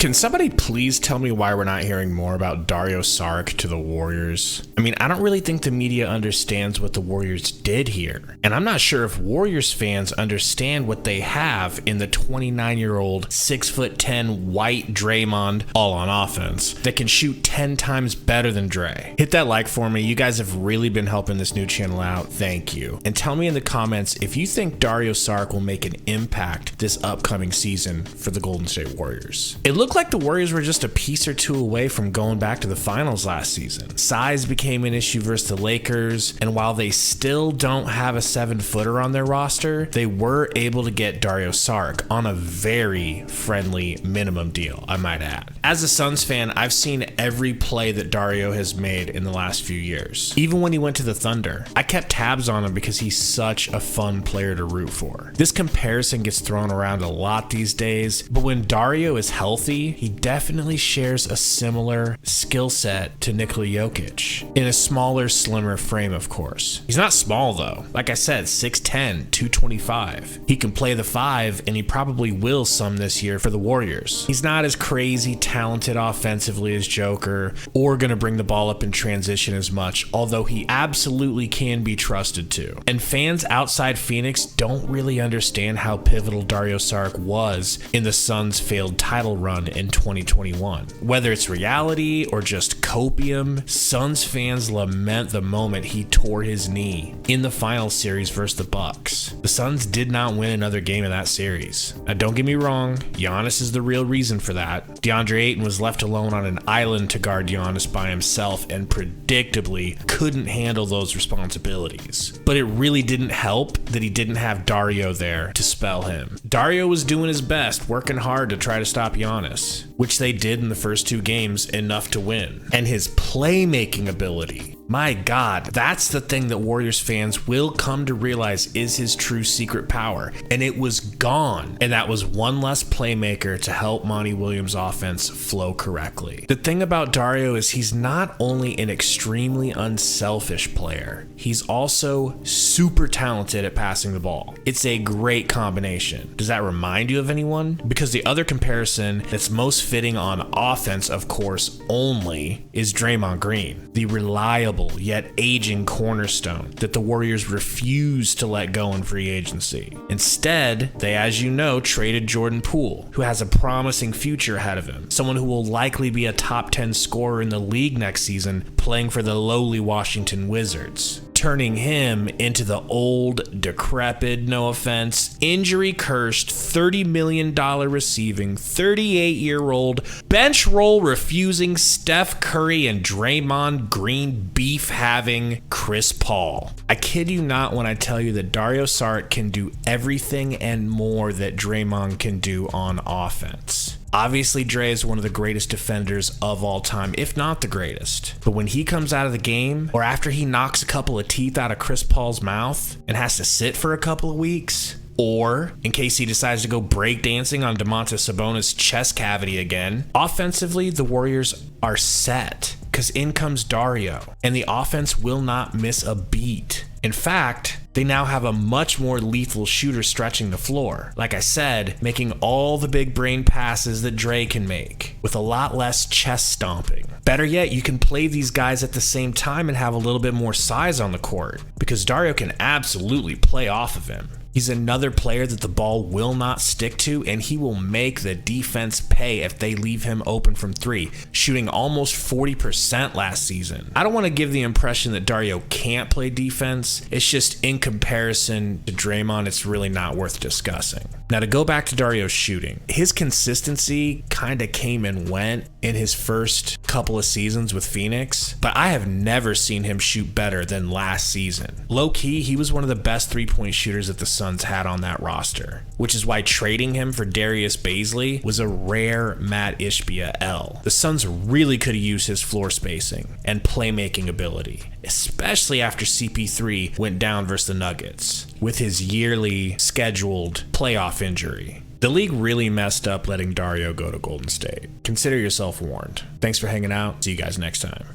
Can somebody please tell me why we're not hearing more about Dario Saric to the Warriors? I mean, I don't really think the media understands what the Warriors did here. And I'm not sure if Warriors fans understand what they have in the 29-year-old, 6'10" white Draymond all on offense that can shoot 10 times better than Dre. Hit that like for me. You guys have really been helping this new channel out. Thank you. And tell me in the comments if you think Dario Saric will make an impact this upcoming season for the Golden State Warriors. It looked like the Warriors were just a piece or two away from going back to the finals last season. Size became an issue versus the Lakers, and while they still don't have a 7-footer on their roster, they were able to get Dario Saric on a very friendly minimum deal, I might add. As a Suns fan, I've seen every play that Dario has made in the last few years. Even when he went to the Thunder, I kept tabs on him because he's such a fun player to root for. This comparison gets thrown around a lot these days, but when Dario is healthy, he definitely shares a similar skill set to Nikola Jokic, in a smaller, slimmer frame, of course. He's not small though. Like I said, 6'10", 225. He can play the 5, and he probably will some this year for the Warriors. He's not as crazy talented offensively as Joker, or gonna bring the ball up in transition as much, although he absolutely can be trusted to. And fans outside Phoenix don't really understand how pivotal Dario Saric was in the Suns' failed title run in 2021. Whether it's reality or just copium, Suns fans lament the moment he tore his knee in the final series versus the Bucks. The Suns did not win another game in that series. Now don't get me wrong, Giannis is the real reason for that. DeAndre Ayton was left alone on an island to guard Giannis by himself and predictably couldn't handle those responsibilities. But it really didn't help that he didn't have Dario there to spell him. Dario was doing his best, working hard to try to stop Giannis, which they did in the first 2 games, enough to win. And his playmaking ability, my God, that's the thing that Warriors fans will come to realize is his true secret power. And it was gone. And that was one less playmaker to help Monty Williams' offense flow correctly. The thing about Dario is he's not only an extremely unselfish player, he's also super talented at passing the ball. It's a great combination. Does that remind you of anyone? Because the other comparison that's most fitting on offense, of course, only is Draymond Green, the reliable yet aging cornerstone that the Warriors refused to let go in free agency. Instead, they, as you know, traded Jordan Poole, who has a promising future ahead of him, someone who will likely be a top 10 scorer in the league next season, playing for the lowly Washington Wizards, turning him into the old, decrepit, no offense, injury-cursed, $30 million receiving, 38-year-old, bench roll refusing Steph Curry and Draymond Green beef-having Chris Paul. I kid you not when I tell you that Dario Saric can do everything and more that Draymond can do on offense. Obviously, Dre is one of the greatest defenders of all time, if not the greatest. But when he comes out of the game, or after he knocks a couple of teeth out of Chris Paul's mouth and has to sit for a couple of weeks, or in case he decides to go breakdancing on Domantas Sabonis' chest cavity again, offensively, the Warriors are set, because in comes Dario, and the offense will not miss a beat. In fact, they now have a much more lethal shooter stretching the floor. Like I said, making all the big brain passes that Dre can make, with a lot less chest stomping. Better yet, you can play these guys at the same time and have a little bit more size on the court, because Dario can absolutely play off of him. He's another player that the ball will not stick to, and he will make the defense pay if they leave him open from 3, shooting almost 40% last season. I don't want to give the impression that Dario can't play defense. It's just in comparison to Draymond, it's really not worth discussing. Now, to go back to Dario's shooting, his consistency kind of came and went in his first couple of seasons with Phoenix, but I have never seen him shoot better than last season. Low-key, he was one of the best three-point shooters that the Suns had on that roster, which is why trading him for Darius Bazley was a rare Matt Ishbia L. The Suns really could have used his floor spacing and playmaking ability, especially after CP3 went down versus the Nuggets with his yearly scheduled playoff injury. The league really messed up letting Dario go to Golden State. Consider yourself warned. Thanks for hanging out. See you guys next time.